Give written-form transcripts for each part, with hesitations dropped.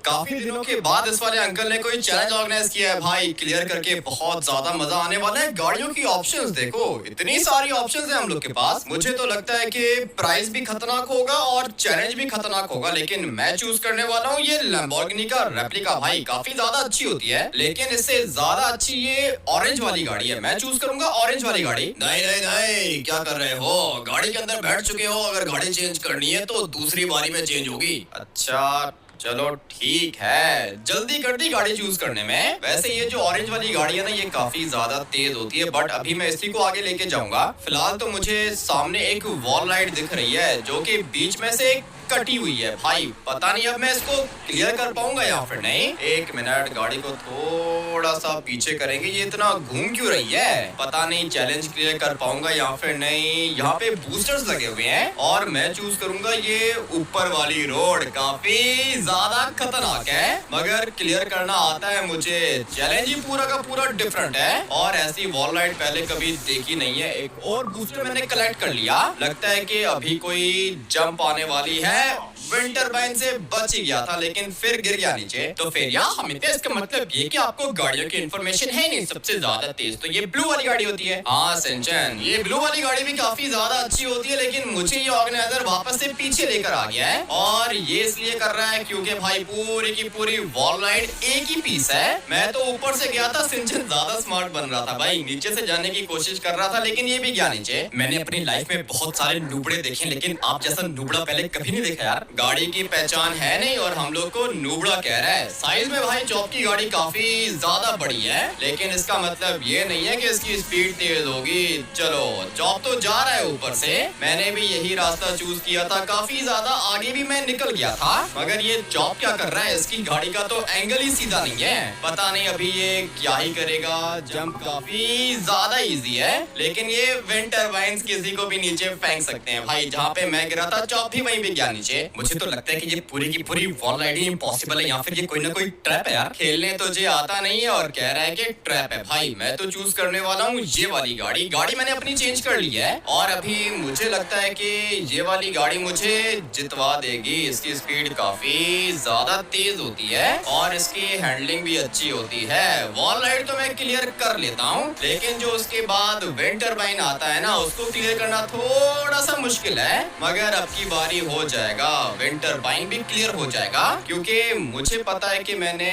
काफी दिनों के बाद इस वाले अंकल ने कोई चैलेंज ऑर्गेनाइज किया है भाई। क्लियर करके बहुत ज्यादा मजा आने वाला है। गाड़ियों की ऑप्शंस देखो, इतनी सारी ऑप्शंस है हम लोग के पास। मुझे तो लगता है कि प्राइस भी खतरनाक होगा और चैलेंज भी खतरनाक होगा, लेकिन मैं चूज करने वाला हूँ ये लैम्बोर्गिनी का रेप्लिका। भाई काफी ज्यादा अच्छी होती है, लेकिन इससे ज्यादा अच्छी ये ऑरेंज वाली गाड़ी है। मैं चूज करूंगा ऑरेंज वाली गाड़ी। नहीं नहीं नहीं, क्या कर रहे हो? गाड़ी के अंदर बैठ चुके हो, अगर गाड़ी चेंज करनी है तो दूसरी बारी में चेंज होगी। अच्छा चलो ठीक है, जल्दी कर दी गाड़ी चूज करने में। वैसे ये जो ऑरेंज वाली गाड़ी है ना, ये काफी ज्यादा तेज होती है, बट अभी मैं इसी को आगे लेके जाऊंगा। फिलहाल तो मुझे सामने एक वॉल लाइट दिख रही है जो कि बीच में से कटी हुई है। भाई पता नहीं अब मैं इसको क्लियर कर पाऊंगा या फिर नहीं। एक मिनट, गाड़ी को थोड़ा सा पीछे करेंगे। ये इतना घूम क्यों रही है? पता नहीं चैलेंज क्लियर कर पाऊंगा या फिर नहीं। यहाँ पे बूस्टर्स लगे हुए हैं और मैं चूज करूंगा ये ऊपर वाली रोड। काफी ज्यादा खतरनाक है, मगर क्लियर करना आता है मुझे। चैलेंज ही पूरा का पूरा डिफरेंट है और ऐसी वॉल लाइट पहले कभी देखी नहीं है। एक और बूस्टर मैंने कलेक्ट कर लिया। लगता है कि अभी कोई जंप आने वाली है। विंटरबाइन से बच ही गया था, लेकिन फिर गिर गया नीचे। तो फिर यहाँ हमें इसका मतलब ये कि आपको गाड़ियों की इन्फॉर्मेशन है नहीं। सबसे ज्यादा तेज तो ये ब्लू वाली गाड़ी होती है। हाँ सिंचन, ये ब्लू वाली गाड़ी भी काफी ज्यादा अच्छी होती है, लेकिन मुझे ये ऑर्गेनाइजर वापस से पीछे लेकर आ गया है। और ये इसलिए कर रहा है क्योंकि भाई पूरी की पूरी वॉल लाइट एक ही पीस है। मैं तो ऊपर से गया था, सिंचन ज्यादा स्मार्ट बन रहा था भाई। नीचे से जाने की कोशिश कर रहा था, लेकिन ये भी गया नीचे। मैंने अपनी लाइफ में बहुत सारे नुबड़े देखे, लेकिन आप जैसा नुबड़ा पहले कभी नहीं देखा यार। गाड़ी की पहचान है नहीं और हम लोग को नुबड़ा कह रहा है। साइज में भाई चॉप की गाड़ी काफी ज्यादा बड़ी है, लेकिन इसका मतलब ये नहीं है कि इसकी स्पीड तेज होगी। चलो चॉप तो जा रहा है ऊपर से। मैंने भी यही रास्ता चूज किया था, काफी ज्यादा आगे भी मैं निकल गया था, मगर ये चॉप क्या कर रहा है? इसकी गाड़ी का तो एंगल ही सीधा नहीं है। पता नहीं अभी ये क्या ही करेगा। जंप काफी ज्यादा इजी है, लेकिन ये विंटरबाइन्स किसी को भी नीचे फेंक सकते हैं। भाई जहाँ पे मैं गिरा था, चॉप भी वहीं पे गया नीचे। मुझे तो लगता है कि ये पूरी की पूरी वॉल राइडिंग इम्पॉसिबल है, या फिर ये कोई ना कोई ट्रैप है यार। खेलने तो ये आता नहीं है और कह रहा है कि ट्रैप है। भाई मैं तो चूज करने वाला हूँ ये वाली गाड़ी। गाड़ी मैंने अपनी चेंज कर ली है और अभी मुझे लगता है कि ये वाली गाड़ी मुझे जितवा देगी। इसकी स्पीड काफी ज्यादा तेज होती है और इसकी हैंडलिंग भी अच्छी होती है। वॉल राइड तो मैं क्लियर कर लेता हूँ, लेकिन जो उसके बाद विंटरबाइन आता है ना, उसको क्लियर करना थोड़ा सा मुश्किल है, मगर अब की बारी हो जाएगा। विंटरबाइन भी क्लियर हो जाएगा, क्योंकि मुझे पता है कि मैंने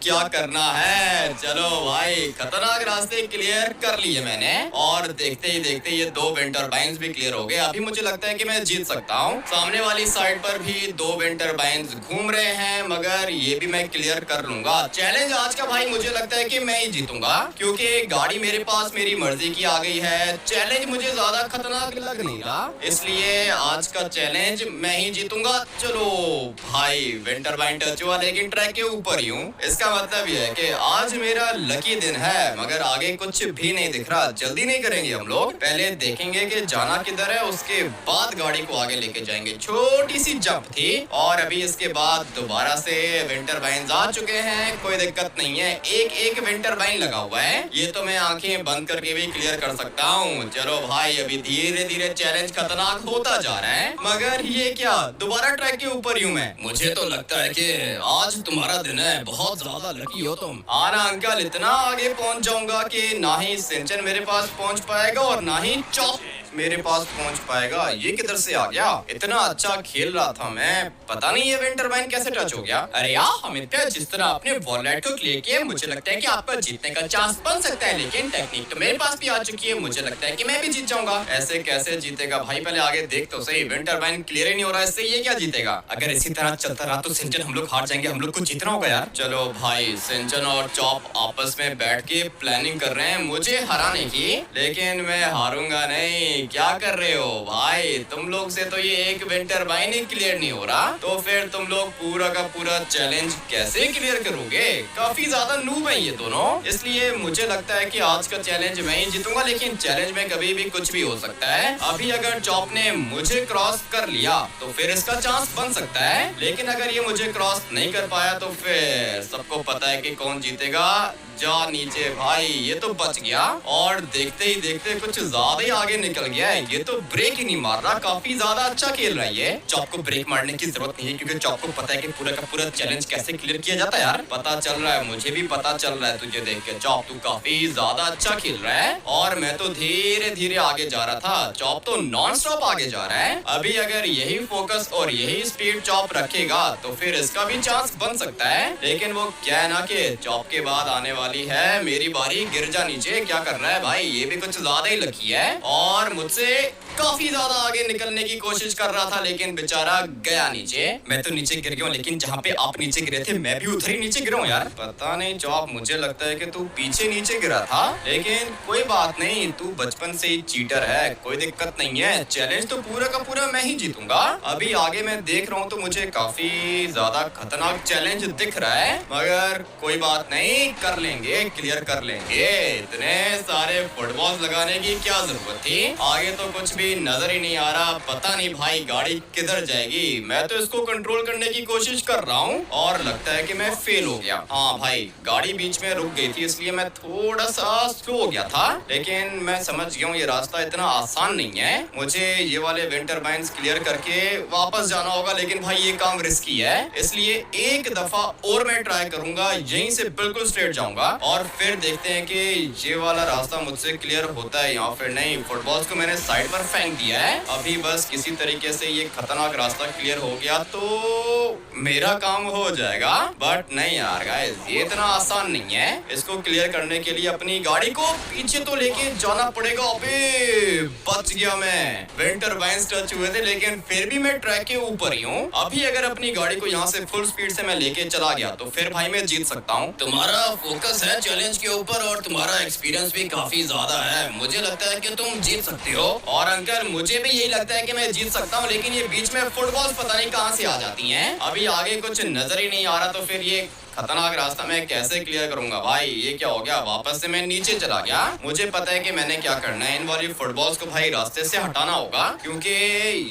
क्या करना है। चलो भाई, खतरनाक रास्ते क्लियर कर लिए मैंने और देखते ही देखते ये दो विंटरबाइन्स भी क्लियर हो गए। अभी मुझे लगता है कि मैं जीत सकता हूँ। सामने वाली साइड पर भी दो विंटरबाइन्स घूम रहे हैं, मगर ये भी मैं क्लियर कर लूंगा। चैलेंज आज का भाई मुझे लगता है कि मैं ही जीतूंगा, क्योंकि गाड़ी मेरे पास मेरी मर्जी की आ गई है। चैलेंज मुझे ज्यादा खतरनाक लग नहीं रहा, इसलिए आज का चैलेंज मैं ही जीतूंगा। चलो भाई, विंटरबाइन टच हुआ, लेकिन ट्रैक के ऊपर ही हूँ। इसका मतलब ये है कि आज मेरा लकी दिन है, मगर आगे कुछ भी नहीं दिख रहा। जल्दी नहीं करेंगे हम लोग, पहले देखेंगे कि जाना किधर है, उसके बाद गाड़ी को आगे लेके जाएंगे। छोटी सी जंप थी और अभी इसके बाद दोबारा से विंटरबाइन आ चुके हैं। कोई दिक्कत नहीं है, एक एक विंटरबाइन लगा हुआ है। ये तो मैं आंखें बंद करके भी क्लियर कर सकता हूँ। चलो भाई, अभी धीरे धीरे चैलेंज खतरनाक होता जा रहा है, मगर ये क्या, दोबारा ट्रैक के ऊपर ही हूँ मैं। मुझे तो लगता है कि आज तुम्हारा दिन है, बहुत ज्यादा लकी हो तुम। आना अंकल, इतना आगे पहुंच जाऊंगा कि ना ही सिंचन मेरे पास पहुंच पाएगा और ना ही चॉप मेरे पास पहुंच पाएगा। ये किधर से आ गया? इतना अच्छा खेल रहा था मैं, पता नहीं ये विंटरबाइन कैसे टच हो गया। अरे यार अमित, जिस तरह आपने वॉल राइड को क्लियर किया, मुझे लगता है कि आपका जीतने का चांस बन सकता है, लेकिन टेक्निक तो मेरे पास भी आ चुकी है। मुझे लगता है कि मैं भी जीत जाऊंगा। ऐसे कैसे जीतेगा भाई? पहले आगे देख तो सही। विंटरबाइन क्लियर ही नहीं हो रहा है, इससे ये क्या जीतेगा? अगर इसी तरह चलता रहा तो सिंचन हम लोग हार जाएंगे। हम लोग को जीतना होगा यार। चलो भाई, सिंचन और चॉप आपस में बैठ के प्लानिंग कर रहे हैं मुझे हराने की, लेकिन मैं हारूंगा नहीं। क्या कर रहे हो भाई? तुम लोग से तो ये एक विंटरबाइन ही क्लियर नहीं हो रहा, तो फिर तुम लोग पूरा का पूरा चैलेंज कैसे क्लियर करोगे? काफी ज्यादा नूब है ये दोनों, इसलिए मुझे लगता है कि आज का चैलेंज मैं ही जीतूंगा। लेकिन चैलेंज में कभी भी कुछ भी हो सकता है। अभी अगर चॉप ने मुझे क्रॉस कर लिया तो फिर इसका चांस बन सकता है, लेकिन अगर ये मुझे क्रॉस नहीं कर पाया तो फिर सबको पता है कि कौन जीतेगा। जा नीचे भाई, ये तो बच गया और देखते ही देखते कुछ ज्यादा ही आगे निकल गया है। ये तो ब्रेक ही नहीं मार रहा, काफी ज्यादा अच्छा खेल रहा है ये। चॉप को ब्रेक मारने की जरूरत नहीं है क्योंकि चॉप को पता है कि पूरा का पूरा चैलेंज कैसे क्लियर किया जाता है यार। पता चल रहा है, मुझे भी पता चल रहा है तुझे देख के। चॉप तू काफी ज्यादा अच्छा खेल रहा है और मैं तो धीरे धीरे आगे जा रहा था, चॉप तो नॉन स्टॉप आगे जा रहा है। अभी अगर यही फोकस और यही स्पीड चॉप रखेगा तो फिर इसका भी चांस बन सकता है। लेकिन वो क्या है ना कि चॉप के बाद आने वाली है मेरी बारी। गिर जा नीचे, क्या कर रहा है भाई, ये भी कुछ ज्यादा ही लकी है और मुझसे काफी ज्यादा आगे निकलने की कोशिश कर रहा था लेकिन बेचारा गया नीचे। मैं तो नीचे गिर गया हूँ, लेकिन जहाँ पे आप नीचे गिरे थे मैं भी उधर ही नीचे गिरा हूँ यार। पता नहीं चॉप, मुझे लगता है कि तू पीछे नीचे गिरा था, लेकिन कोई बात नहीं, तू बचपन से ही चीटर है, कोई दिक्कत नहीं है। चैलेंज तो पूरा का पूरा मैं ही जीतूंगा। अभी आगे मैं देख रहा हूँ तो मुझे काफी ज्यादा खतरनाक चैलेंज दिख रहा है, मगर कोई बात नहीं, कर लेंगे, क्लियर कर लेंगे। इतने सारे फुटबॉल लगाने की क्या जरूरत थी, आगे तो कुछ भी नजर ही नहीं आ रहा। पता नहीं भाई गाड़ी किधर जाएगी। मैं तो इसको कंट्रोल करने की कोशिश कर रहा हूँ और लगता है कि मैं फेल हो गया। हाँ भाई, गाड़ी बीच में रुक गई थी इसलिए मैं थोड़ा सा स्लो हो गया था, लेकिन मैं समझ गया हूँ ये रास्ता इतना आसान नहीं है। मुझे ये वाले विंटर बाइंस क्लियर करके वापस जाना होगा, लेकिन भाई ये काम रिस्की है, इसलिए एक दफा और मैं ट्राई करूंगा, यहीं से बिल्कुल स्ट्रेट जाऊंगा और फिर देखते हैं कि ये वाला रास्ता मुझसे क्लियर होता है या फिर नहीं। फुटबॉल्स को मैंने साइड पर फेंक दिया है, अभी बस किसी तरीके से ये खतरनाक रास्ता क्लियर हो गया तो मेरा काम हो जाएगा। बट नहीं यार गाइस, ये इतना आसान नहीं है। इसको क्लियर करने के लिए अपनी गाड़ी को पीछे तो लेके जाना पड़ेगा। अबे बच गया मैं, विंटर बाइंस टच हुए थे लेकिन फिर भी मैं ट्रैक के ऊपर ही हूँ। अभी अगर अपनी गाड़ी को यहाँ से फुल स्पीड से मैं लेके चला गया तो फिर भाई मैं जीत सकता हूँ। तुम्हारा फोकस है चैलेंज के ऊपर और तुम्हारा एक्सपीरियंस भी काफी ज्यादा है, मुझे लगता है कि तुम जीत सकते हो। और अंकल मुझे भी यही लगता है कि मैं जीत सकता हूँ, लेकिन ये बीच में फुटबॉल पता नहीं कहाँ से आ जाती हैं। अभी आगे कुछ नजर ही नहीं आ रहा तो फिर ये खतरनाक रास्ता मैं कैसे क्लियर करूंगा भाई। ये क्या हो गया, वापस से मैं नीचे चला गया। मुझे पता है कि मैंने क्या करना है, इन वाली फुटबॉल्स को भाई रास्ते से हटाना होगा क्योंकि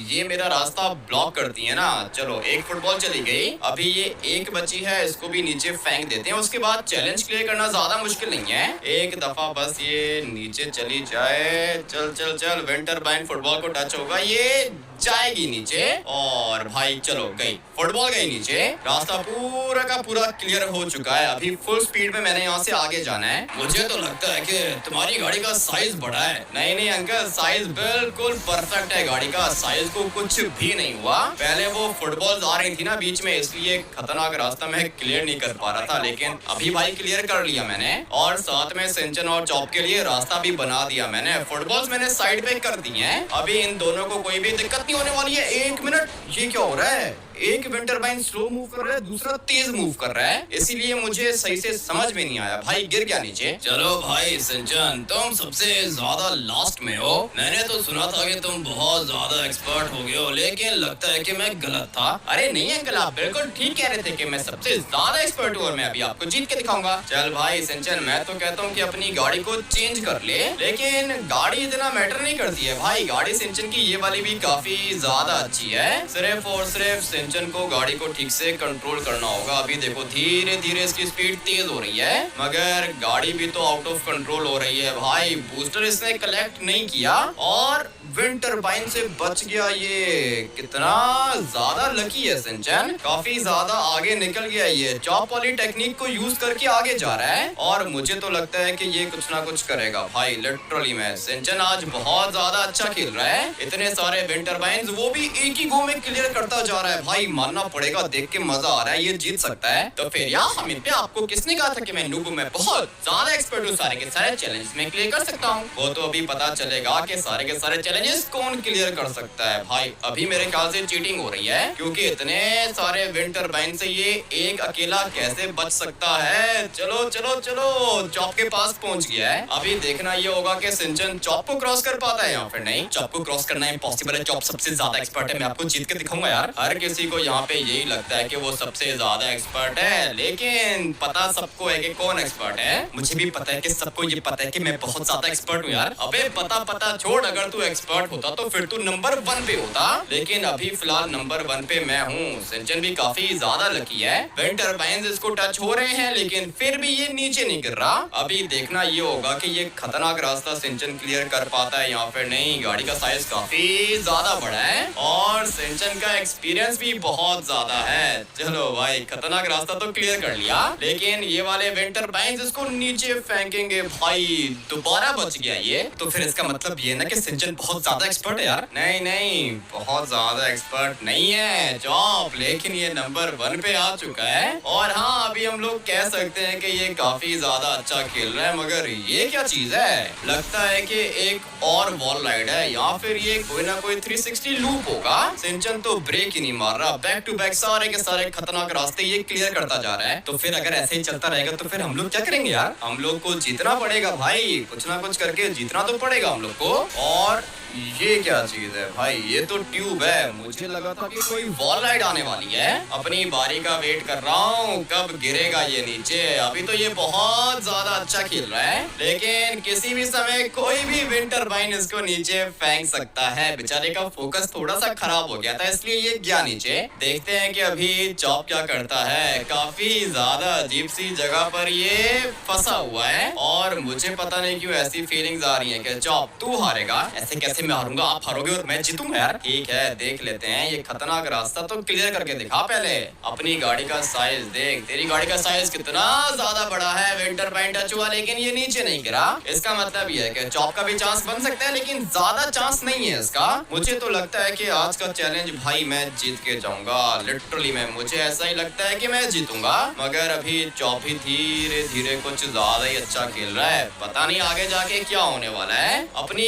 ये मेरा रास्ता ब्लॉक करती है ना। चलो एक फुटबॉल चली गई, अभी ये एक बची है, इसको भी नीचे फेंक देते हैं। उसके बाद चैलेंज क्लियर करना ज्यादा मुश्किल नहीं है, एक दफा बस ये नीचे चली जाए। चल चल चल, विंटर बाइन फुटबॉल को टच होगा, ये जाएगी नीचे और भाई चलो गई, फुटबॉल गई नीचे। रास्ता पूरा का पूरा क्लियर हो चुका है, अभी फुल स्पीड में मैंने यहाँ से आगे जाना है। मुझे तो लगता है कि तुम्हारी गाड़ी का साइज बड़ा है। नहीं नहीं अंकल, साइज बिल्कुल परफेक्ट है, गाड़ी का साइज को कुछ भी नहीं हुआ। पहले वो फुटबॉल आ रही थी ना बीच में, इसलिए खतरनाक रास्ता मैं क्लियर नहीं कर पा रहा था, लेकिन अभी भाई क्लियर कर लिया मैंने और साथ में सिंचन और चॉप के लिए रास्ता भी बना दिया मैंने। फुटबॉल्स मैंने साइड पे कर दी हैं, अभी इन दोनों को कोई भी दिक्कत नहीं होने वाली है। एक मिनट, ये क्या हो रहा है, एक विंटर बाइन स्लो मूव कर रहा है, दूसरा तेज मूव कर रहा है, इसीलिए मुझे सही से समझ में नहीं आया। भाई गिर गया नीचे। चलो भाई सिंचन, तुम सबसे ज्यादा लास्ट में हो। मैंने तो सुना था कि तुम बहुत ज्यादा एक्सपर्ट हो गए हो, लेकिन लगता है कि मैं गलत था। अरे नहीं अंकल, आप बिल्कुल ठीक कह रहे थे कि मैं सबसे ज्यादा एक्सपर्ट हूँ और मैं अभी आपको जीत के दिखाऊंगा। चल भाई सिंचन, मैं तो कहता हूँ कि अपनी गाड़ी को चेंज कर ले, लेकिन गाड़ी इतना मैटर नहीं करती है भाई। गाड़ी सिंचन की ये वाली भी काफी ज्यादा अच्छी है, सिर्फ और सिर्फ सिंचन को गाड़ी को ठीक से कंट्रोल करना होगा। अभी देखो धीरे धीरे इसकी स्पीड तेज हो रही है, मगर गाड़ी भी तो आउट ऑफ कंट्रोल हो रही है भाई। बूस्टर इसने कलेक्ट नहीं किया और विंटर बाइन से बच गया। ये कितना ज्यादा लकी है सिंचन, काफी ज्यादा आगे निकल गया। ये चॉप वाली टेक्निक को यूज करके आगे जा रहा है और मुझे तो लगता है कि ये कुछ ना कुछ करेगा भाई। लिटरली में सिंचन आज बहुत ज्यादा अच्छा खेल रहा है, इतने सारे विंटर बाइन्स वो भी एक ही गो में क्लियर करता जा रहा है भाई। मानना पड़ेगा, देख के मजा आ रहा है, ये जीत सकता है। तो फिर यार हमीद पे आपको किसने कहा था कि मैं नूबू में बहुत ज्यादा एक्सपर्ट हूँ, सारे के सारे चैलेंज में क्लियर कर सकता हूँ। वो तो अभी पता चलेगा कि सारे के सारे चैलेंजेस कौन क्लियर कर सकता है भाई। अभी मेरे ख्याल से चीटिंग हो रही है क्योंकि इतने सारे विंटर बाइन से ये एक अकेला कैसे बच सकता है। चलो चलो चलो, चॉप के पास पहुंच गया है। अभी देखना ये होगा कि सिंचन चॉप को क्रॉस कर पाता है या फिर नहीं। चॉप को क्रॉस करना इम्पॉसिबल है, चॉप सबसे ज्यादा एक्सपर्ट है, मैं आपको जीत के दिखाऊंगा यार। हर किसी को यहाँ पे यही लगता है कि वो सबसे ज्यादा एक्सपर्ट है, लेकिन पता सबको है कि कौन एक्सपर्ट है। मुझे भी पता है कि सबको ये पता है कि मैं बहुत ज्यादा एक्सपर्ट हूँ यार। अबे पता छोड़, अगर तू एक्सपर्ट एक्सपर्ट होता तो फिर तो नंबर 1 पे होता, लेकिन अभी फिलहाल नंबर 1 पे मैं हूँ। सिंचन भी काफी ज्यादा लकी है, विंड टर्बाइंस इसको टच हो रहे हैं लेकिन फिर भी ये नीचे नहीं गिर रहा। अभी देखना ये होगा कि ये खतरनाक रास्ता सिंचन क्लियर कर पाता है या फिर नहीं। गाड़ी का साइज काफी ज्यादा बड़ा है और सिंचन का एक्सपीरियंस भी बहुत ज्यादा है। चलो भाई, खतरनाक रास्ता तो क्लियर कर लिया, लेकिन ये वाले विंड टर्बाइंस इसको नीचे फेंकेंगे भाई। दोबारा बच गया ये, तो फिर इसका मतलब ये ना कि सिंचन बहुत ज्यादा एक्सपर्ट है यार। नहीं नहीं, बहुत ज्यादा एक्सपर्ट नहीं है चॉप, लेकिन ये नंबर 1 पे आ चुका है। और हाँ, अभी हम लोग कह सकते हैं कि ये काफी ज्यादा अच्छा खेल रहा है। मगर ये क्या चीज है, लगता है कि एक और वॉल राइड है या फिर ये कोई ना कोई 360 लूप होगा। सिंचन तो ब्रेक ही नहीं मार रहा, बैक टू बैक सारे के सारे खतरनाक रास्ते ये क्लियर करता जा रहा है। तो फिर अगर ऐसे ही चलता रहेगा तो फिर हम लोग क्या करेंगे यार? हम लोग को जीतना पड़ेगा भाई, कुछ ना कुछ करके जीतना तो पड़ेगा हम लोग को। और ये क्या चीज है भाई, ये तो ट्यूब है। मुझे लगा था कि कोई वॉल राइड आने वाली है। अपनी बारी का वेट कर रहा हूँ, कब गिरेगा ये नीचे। अभी तो ये बहुत ज्यादा अच्छा खेल रहा है, लेकिन किसी भी समय कोई भी विंड टर्बाइन इसको नीचे फेंक सकता है। बेचारे का फोकस थोड़ा सा खराब हो गया था, इसलिए ये गया नीचे। देखते हैं कि अभी चॉप क्या करता है। काफी ज्यादा अजीब सी जगह पर ये फंसा हुआ है और मुझे पता नहीं क्यों ऐसी फीलिंग्स आ रही है कि चॉप तू हारेगा। ऐसे कैसे मैं हारूंगा? आप हारोगे और मैं जीतूंगा यार। ठीक है, देख लेते हैं। ये खतरनाक रास्ता तो क्लियर करके दिखा पहले। अपनी गाड़ी का साइज देख, तेरी गाड़ी का साइज कितना ज्यादा बड़ा है। विंड टर्बाइन टच हुआ लेकिन ये नीचे नहीं गिरा। इसका मतलब ये है कि चॉप का भी चांस बन सकता है, लेकिन ज्यादा चांस नहीं है इसका। मुझे तो लगता है कि आज का चैलेंज भाई मैं जीत के जाऊंगा। लिटरली में मुझे ऐसा ही लगता है कि मैं जीतूंगा। मगर अभी चॉप ही धीरे धीरे कुछ ज्यादा ही अच्छा खेल रहा है। पता नहीं आगे जाके क्या होने वाला है। अपनी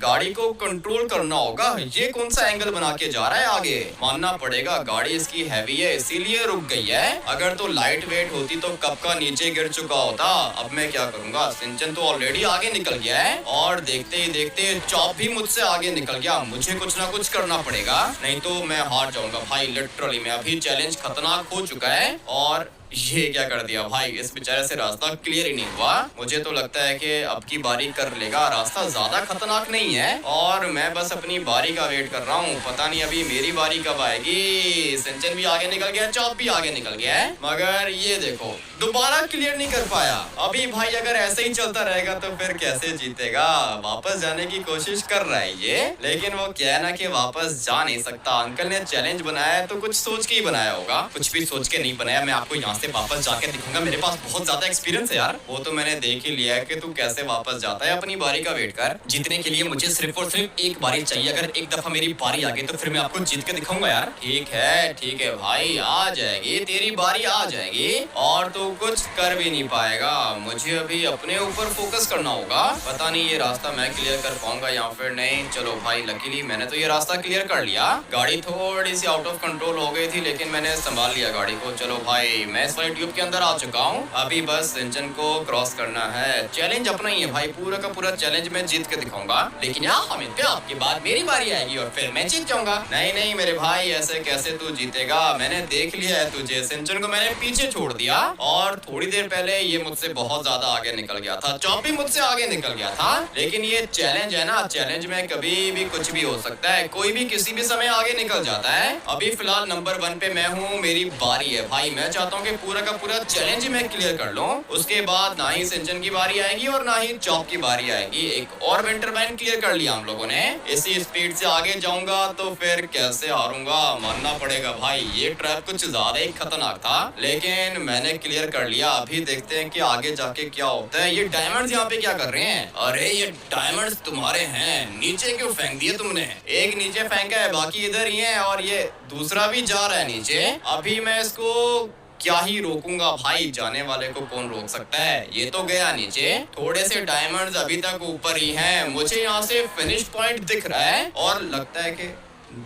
गाड़ी को कंट्रोल करना होगा। ये कौन सा एंगल बना के जा रहा है आगे? मानना पड़ेगा गाड़ी इसकी हैवी है, इसीलिए रुक गई है। अगर तो लाइट वेट होती तो कब का नीचे गिर चुका होता। अब मैं क्या करूंगा? सिंचन तो ऑलरेडी आगे निकल गया है और देखते ही देखते चॉप भी मुझसे आगे निकल गया। मुझे कुछ ना कुछ करना पड़ेगा, नहीं तो मैं हार जाऊंगा भाई। लिटरली में अभी चैलेंज खतरनाक हो चुका है और ये क्या कर दिया भाई, इस बेचारे से रास्ता क्लियर ही नहीं हुआ। मुझे तो लगता है कि अब की बारी कर लेगा। रास्ता ज्यादा खतरनाक नहीं है और मैं बस अपनी बारी का वेट कर रहा हूँ। पता नहीं अभी मेरी बारी कब आएगी। सिंचन भी आगे निकल गया, चॉप भी आगे निकल गया है, मगर ये देखो दोबारा क्लियर नहीं कर पाया। अभी भाई अगर ऐसे ही चलता रहेगा तो फिर कैसे जीतेगा? वापस जाने की कोशिश कर रहा है ये, लेकिन वो क्या है ना कि वापस जा नहीं सकता। अंकल ने चैलेंज बनाया है तो कुछ सोच के ही बनाया होगा। कुछ भी सोच के नहीं बनाया। मैं आपको यहाँ से वापस जाके दिखाऊंगा। मेरे पास बहुत ज्यादा एक्सपीरियंस है यार। वो तो मैंने देख ही लिया है कि तू कैसे वापस जाता है। अपनी बारी का वेट कर। जीतने के लिए मुझे सिर्फ और सिर्फ एक बारी चाहिए। अगर एक दफा मेरी बारी आ गई तो फिर मैं आपको जीत के दिखाऊंगा यार। ठीक है भाई, आ जाएगी तेरी बारी, आ जाएगी और तू कुछ कर भी नहीं पाएगा। मुझे अभी अपने ऊपर फोकस करना होगा। पता नहीं ये रास्ता मैं क्लियर कर पाऊंगा या फिर नहीं। चलो भाई, लकीली मैंने तो ये रास्ता क्लियर कर लिया। गाड़ी थोड़ी सी आउट ऑफ कंट्रोल हो गई थी, लेकिन मैंने संभाल लिया गाड़ी को। चलो भाई, मैं इस वाली ट्यूब के अंदर आ चुका हूँ। अभी बस इंजन को क्रॉस करना है। चैलेंज अपना ही है भाई, पूरा का पूरा चैलेंज मैं जीत के दिखाऊंगा। लेकिन यार हमें पे आपके बाद मेरी बारी आएगी और फिर मैं जीत जाऊंगा। नहीं मेरे भाई, ऐसे कैसे तू जीतेगा? मैंने देख लिया है तुझे। सिंचन को मैंने पीछे छोड़ दिया और थोड़ी देर पहले ये मुझसे बहुत ज्यादा आगे निकल गया था। चॉप भी मुझसे आगे निकल गया था। लेकिन ये चैलेंज है ना, चैलेंज में कभी भी कुछ भी हो सकता है। कोई भी किसी भी समय आगे निकल जाता है। अभी फिलहाल नंबर 1 पे मैं हूँ, मेरी बारी है भाई। मैं चाहता हूँ कि पूरा का पूरा चैलेंज मैं क्लियर कर लूं। उसके बाद ना ही सिंचन की बारी आएगी और ना ही चॉप की बारी आएगी। एक और विंड टर्बाइन क्लियर कर लिया हम लोगों ने। इसी स्पीड से आगे जाऊंगा तो फिर कैसे हारूंगा? मानना पड़ेगा भाई, ये ट्रैप कुछ ज्यादा ही खतरनाक था, लेकिन मैंने क्लियर कर लिया। अभी देखते हैं कि आगे जाके क्या होता है। ये डायमंड्स यहाँ पे क्या कर रहे हैं? अरे ये डायमंड्स तुम्हारे हैं, नीचे क्यों फेंक दिए तुमने? एक नीचे फेंका है, बाकी इधर ही है और ये दूसरा भी जा रहा है नीचे। अभी मैं इसको क्या ही रोकूंगा भाई, जाने वाले को कौन रोक सकता है? ये तो गया नीचे। थोड़े से डायमंड्स अभी तक ऊपर ही हैं। मुझे यहाँ से फिनिश पॉइंट दिख रहा है और लगता है कि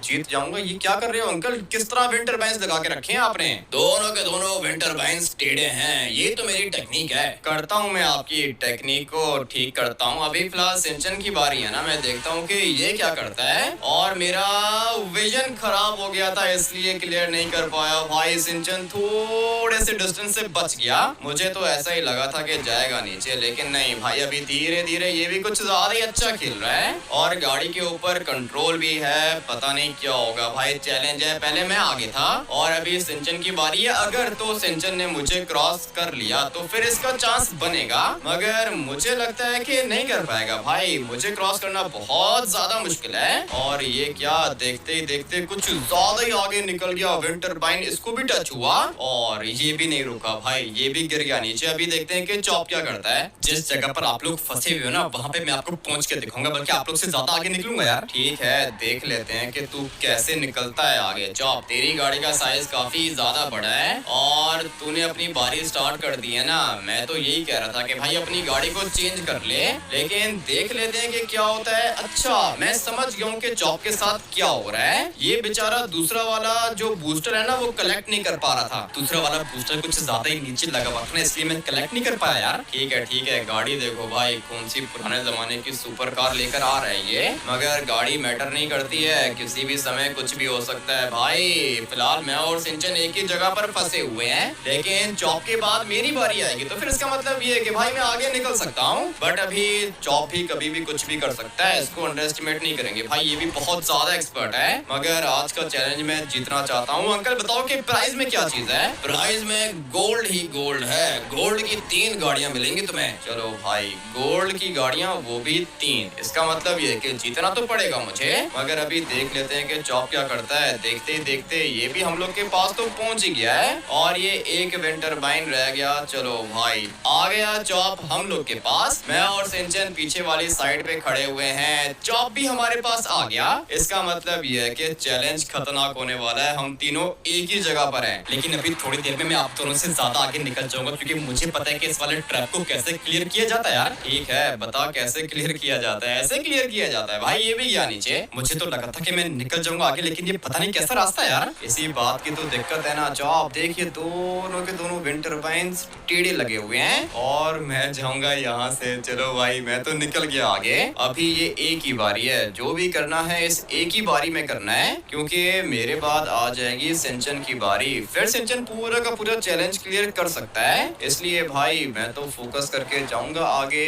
जीत जाऊंगा। ये क्या कर रहे हो अंकल? किस तरह विंड टर्बाइंस लगा के रखे हैं आपने? दोनों के दोनों विंड टर्बाइंस टेढ़े हैं। ये तो मेरी टेक्निक है। करता हूँ मैं आपकी टेक्निक को ठीक करता हूँ। अभी फिलहाल सिंचन की बारी है ना। मैं देखता हूँ कि ये क्या करता है। और मेरा विजन खराब हो गया था, इसलिए क्लियर नहीं कर पाया भाई। सिंचन थोड़े थोड़े से डिस्टेंस से बच गया। मुझे तो ऐसा ही लगा था कि जाएगा नीचे, लेकिन नहीं भाई, अभी धीरे धीरे ये भी कुछ ज्यादा ही अच्छा खेल रहा है और गाड़ी के ऊपर कंट्रोल भी है। पता नहीं क्या होगा भाई, चैलेंज है। पहले मैं आगे था और अभी सिंचन की बारी है। अगर तो सिंचन ने मुझे क्रॉस कर लिया तो फिर इसका चांस बनेगा, मगर मुझे लगता है कि नहीं कर पाएगा भाई। मुझे क्रॉस करना बहुत ज्यादा मुश्किल है और ये क्या, देखते ही देखते कुछ ज्यादा ही आगे निकल गया। विंड टरबाइन इसको भी टच हुआ और ये भी नहीं रुका भाई, ये भी गिर गया नीचे। अभी देखते हैं कि चॉप क्या करता है। जिस जगह पर आप लोग फंसे हुए हो ना, वहाँ पे मैं आपको पहुंच के दिखाऊंगा, बल्कि आप लोग से ज्यादा आगे निकलूंगा यार। ठीक है, देख लेते हैं कि तू कैसे निकलता है आगे। चॉप, तेरी गाड़ी का साइज काफी ज्यादा बड़ा है और तूने अपनी बारी स्टार्ट कर दी है ना। मैं तो यही कह रहा था कि भाई अपनी गाड़ी को चेंज कर ले, लेकिन देख लेते हैं कि क्या होता है। अच्छा, मैं समझ गया हूँ कि चॉप के साथ क्या हो रहा है। ये बेचारा दूसरा वाला जो बूस्टर है ना, वो कलेक्ट नहीं कर पा रहा था। दूसरा वाला बूस्टर कुछ ज्यादा ही नीचे लगा हुआ था, इसलिए मैं कलेक्ट नहीं कर पाया यार। ठीक है, गाड़ी देखो भाई, कौन सी पुराने जमाने की सुपर कार लेकर आ रहा है ये। मगर गाड़ी मैटर नहीं करती है, किसी भी समय कुछ भी हो सकता है भाई। फिलहाल मैं और सिंचन एक ही जगह पर फंसे हुए हैं, लेकिन चॉप के बाद मेरी बारी आएगी तो फिर इसका मतलब ये है कि भाई मैं आगे निकल सकता हूँ। बट अभी चॉप ही कभी भी कुछ भी कर सकता है, इसको अंडर एस्टिमेट नहीं करेंगे भाई। ये भी बहुत ज्यादा एक्सपर्ट है, मगर आज का चैलेंज मैं जीतना चाहता हूँ। अंकल बताओ कि प्राइस में क्या चीज है? प्राइस में गोल्ड ही गोल्ड है। गोल्ड की 3 गाड़ियां मिलेंगी तुम्हें। चलो भाई, गोल्ड की गाड़ियां, वो भी 3। इसका मतलब ये कि जीतना तो पड़ेगा मुझे। मगर अभी देख लेते हैं कि चॉप क्या करता है। देखते ही देखते ये भी हम लोग के पास तो पहुंच ही गया है और ये एक विंड टरबाइन रह गया। चलो भाई, आ गया चॉप हम लोग के पास। मैं और सिंचन पीछे वाली साइड पे खड़े हुए हैं, चॉप भी हमारे पास आ गया। इसका मतलब ये है कि चैलेंज खतरनाक होने वाला है। हम तीनों एक ही जगह पर हैं, लेकिन अभी थोड़ी देर में मैं आप दोनों से ज्यादा आगे निकल जाऊंगा, क्योंकि मुझे पता है कि इस वाले ट्रैप को कैसे क्लियर किया जाता है यार। ठीक है, बता कैसे क्लियर किया जाता है? ऐसे क्लियर किया जाता है भाई। ये भी गया नीचे। मुझे तो लगा था कि मैं निकल जाऊंगा आगे, लेकिन ये पता नहीं कैसा रास्ता है यार। इसी बात की तो दिक्कत है ना चॉप। देखिए दोनों के दोनों विंड टरबाइन्स टेढ़े लगे हुए हैं और मैं जाऊंगा यहाँ से। चलो भाई, मैं तो निकल गया आगे। अभी ये एक ही बारी है, जो भी करना है इस एक ही बारी में करना है, क्योंकि मेरे बाद आ जाएगी सिंचन की बारी। फिर सिंचन पूरा का पूरा चैलेंज क्लियर कर सकता है, इसलिए भाई मैं तो फोकस करके जाऊंगा आगे।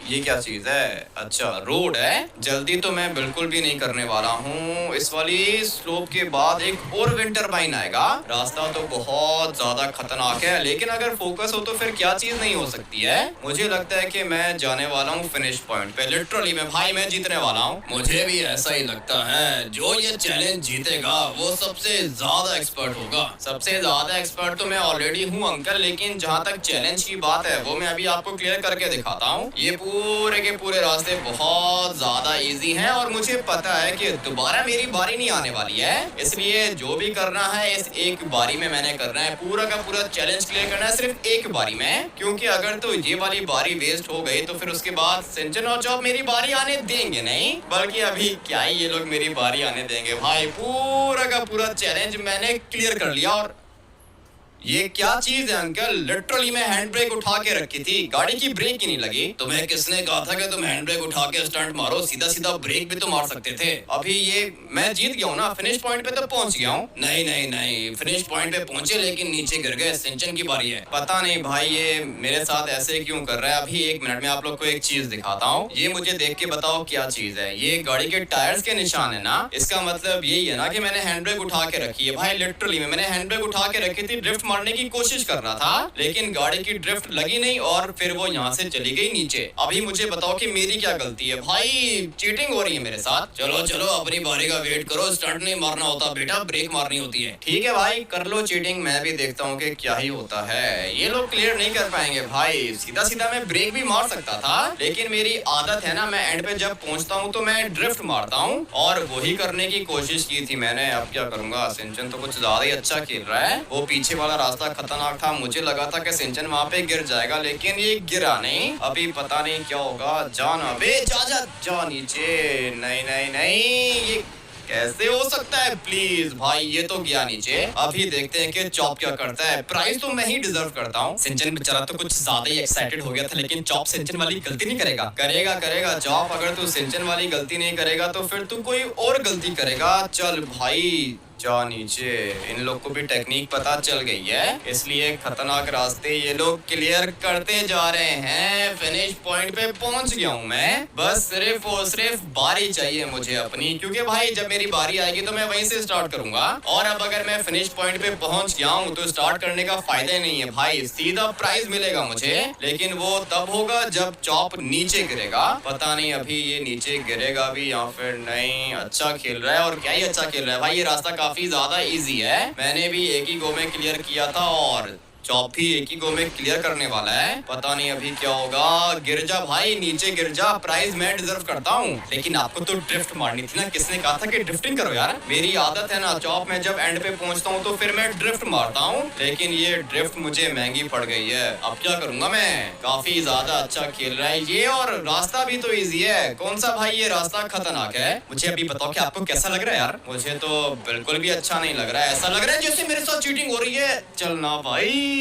ये क्या चीज है? अच्छा, रोड है। जल्दी तो मैं बिल्कुल भी नहीं करने वाला हूँ। इस वाली स्लोप के बाद एक और विंड टरबाइन आएगा। रास्ता तो बहुत ज्यादा खतरनाक है, लेकिन अगर फोकस हो तो फिर क्या चीज नहीं हो सकती है। मुझे लगता है कि मैं जाने वाला हूँ फिनिश पॉइंट पे। लिटरली में भाई मैं जीतने वाला हूँ। मुझे भी ऐसा ही लगता है। जो ये चैलेंज जीतेगा वो सबसे ज्यादा एक्सपर्ट होगा। सबसे ज्यादा एक्सपर्ट तो मैं ऑलरेडी हूँ अंकल, लेकिन जहाँ तक चैलेंज की बात है वो मैं अभी आपको क्लियर करके दिखाता हूँ। ये पूरे के पूरे रास्ते बहुत ज्यादा इजी हैं और मुझे पता है कि दोबारा मेरी बारी नहीं आने वाली है, इसलिए जो भी करना है इस एक बारी में मैंने करना है। पूरा का पूरा चैलेंज क्लियर करना है सिर्फ एक बारी में, क्योंकि अगर तो ये वाली बारी वेस्ट हो गई तो फिर उसके बाद सिंचन और चॉप मेरी बारी आने देंगे नहीं, बल्कि अभी क्या ही ये लोग मेरी बारी आने देंगे। भाई पूरा का पूरा चैलेंज मैंने क्लियर कर लिया। और ये क्या चीज है अंकल? लिटरली मैं हैंड ब्रेक उठा के रखी थी, गाड़ी की ब्रेक ही नहीं लगी। तुम्हें किसने कहा था कि तुम हैंड ब्रेक उठा के स्टंट मारो? सीधा सीधा ब्रेक भी तो मार सकते थे। अभी ये मैं जीत गया हूँ ना, फिनिश पॉइंट पे तो पहुंच गया हूँ। नहीं, फिनिश पॉइंट पे पहुंचे लेकिन नीचे गिर गए। सिंचन की बारी है। पता नहीं भाई ये मेरे साथ ऐसे क्यों कर रहा है। अभी 1 मिनट में आप लोग को एक चीज दिखाता हूँ। ये मुझे देख के बताओ क्या चीज है। ये गाड़ी के टायर्स के निशान है ना, इसका मतलब यही है ना कि मैंने हैंड ब्रेक उठा के रखी है। भाई लिटरली में मैंने हैंड ब्रेक उठा के रखी थी, ड्रिफ्ट मारने की कोशिश कर रहा था, लेकिन गाड़ी की ड्रिफ्ट लगी नहीं और फिर वो यहाँ से चली गई नीचे। अभी मुझे बताओ कि मेरी क्या गलती है? भाई चीटिंग हो रही है मेरे साथ। चलो अपनी बारी का वेट करो। स्टंट नहीं मारना होता बेटा, ब्रेक मारनी होती है। ठीक है भाई, कर लो चीटिंग, मैं भी देखता हूँ कि क्या ही होता है। ये लोग क्लियर नहीं कर पाएंगे भाई। सीधा सीधा मैं ब्रेक भी मार सकता था, लेकिन मेरी आदत है ना, मैं एंड पे जब पहुंचता हूँ तो मैं ड्रिफ्ट मारता हूँ, और वही करने की कोशिश की थी मैंने। अब क्या करूंगा? सिंचन तो कुछ ज्यादा ही अच्छा खेल रहा है। वो पीछे वाला रास्ता खतरनाक था, मुझे लगा था कि सिंचन वहाँ पे गिर जाएगा, लेकिन ये गिरा नहीं। अभी पता नहीं क्या होगा। जाना बे, जा नीचे। नहीं, ये कैसे हो सकता है? प्लीज भाई, ये तो गया नीचे। अभी देखते हैं कि चॉप क्या करता है। प्राइस तो मैं ही डिजर्व करता हूँ। सिंचन बेचारा तो कुछ ज्यादा ही एक्साइटेड हो गया था, लेकिन चॉप सिंचन वाली गलती नहीं करेगा। करेगा चॉप। अगर तू सिंचन वाली गलती नहीं करेगा तो फिर तू कोई और गलती करेगा। चल भाई, जा नीचे। इन लोग को भी टेक्निक पता चल गई है, इसलिए खतरनाक रास्ते ये लोग क्लियर करते जा रहे हैं। फिनिश पॉइंट पे पहुंच गया हूँ मैं। बस सिर्फ और सिर्फ बारी चाहिए मुझे अपनी, क्योंकि भाई जब मेरी बारी आएगी तो मैं वहीं से स्टार्ट करूंगा। और अब अगर मैं फिनिश पॉइंट पे पहुंच गया हूँ तो स्टार्ट करने का फायदा ही नहीं है भाई, सीधा प्राइज मिलेगा मुझे। लेकिन वो तब होगा जब चॉप नीचे गिरेगा। पता नहीं अभी ये नीचे गिरेगा भी या फिर नहीं। अच्छा खेल रहा है, और क्या ही अच्छा खेल रहा है भाई। ये रास्ता काफी ज्यादा इजी है, मैंने भी एक ही गो में क्लियर किया था और चॉप भी एक ही गो में क्लियर करने वाला है। पता नहीं अभी क्या होगा। गिर जा भाई, नीचे गिर जा, प्राइज मैं डिजर्व करता हूँ। लेकिन आपको तो ड्रिफ्ट मारनी थी ना, किसने कहा था कि ड्रिफ्टिंग करो यार। मेरी आदत है ना चॉप में जब एंड पे पहुंचता हूँ तो फिर मैं ड्रिफ्ट मारता हूँ, लेकिन ये ड्रिफ्ट मुझे महंगी पड़ गई है। अब क्या करूंगा मैं। काफी ज्यादा अच्छा खेल रहा है ये, और रास्ता भी तो ईजी है। कौन सा भाई ये रास्ता खतरनाक है। मुझे अभी बताओ कि आपको कैसा लग रहा है यार। मुझे तो बिल्कुल भी अच्छा नहीं लग रहा है, ऐसा लग रहा है जैसे मेरे साथ चीटिंग हो रही है। चलना भाई,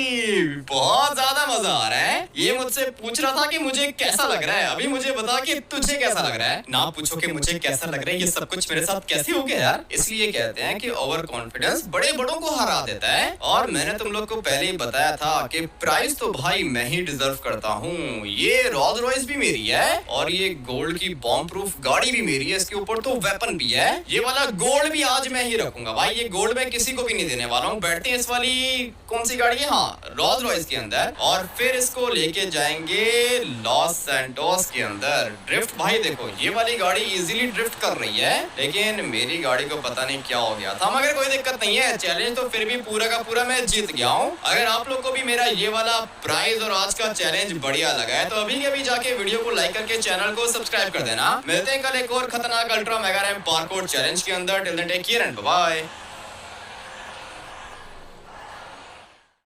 बहुत ज्यादा मजा आ रहा है। ये मुझसे पूछ रहा था कि मुझे कैसा लग रहा है, अभी मुझे बता कि तुझे कैसा लग रहा है। ना पूछो कि मुझे कैसा लग रहा है, ये सब कुछ मेरे साथ कैसे हो गया यार। इसलिए कहते हैं कि ओवर कॉन्फिडेंस बड़े बड़ों को हरा देता है। और मैंने तुम लोग को पहले ही बताया था कि प्राइस तो भाई मैं ही डिजर्व करता हूँ। ये रोल्स रॉयस भी मेरी है, और ये गोल्ड की बॉम्ब प्रूफ गाड़ी भी मेरी है। इसके ऊपर तो वेपन भी है। ये वाला गोल्ड भी आज मैं ही रखूंगा भाई, ये गोल्ड मैं किसी को भी नहीं देने वाला हूँ। बैठते हैं इस वाली कौन सी गाड़ी है, हाँ रोल्स रॉयस के अंदर, और फिर इसको लेके जाएंगे लॉस सैंटोस के अंदर। ड्रिफ्ट भाई देखो, ये वाली गाड़ी इजीली ड्रिफ्ट कर रही है, लेकिन मेरी गाड़ी को पता नहीं क्या हो गया था। मगर कोई दिक्कत नहीं है, चैलेंज तो फिर भी पूरा का पूरा मैं जीत गया हूँ। अगर आप लोग को भी मेरा ये वाला प्राइज और आज का चैलेंज बढ़िया लगा है तो अभी के अभी जाके वीडियो को लाइक करके चैनल को सब्सक्राइब कर देना। मिलते हैं कल एक और खतरनाक ultra mega ram parkour challenge के अंदर। Till then take care and bye bye.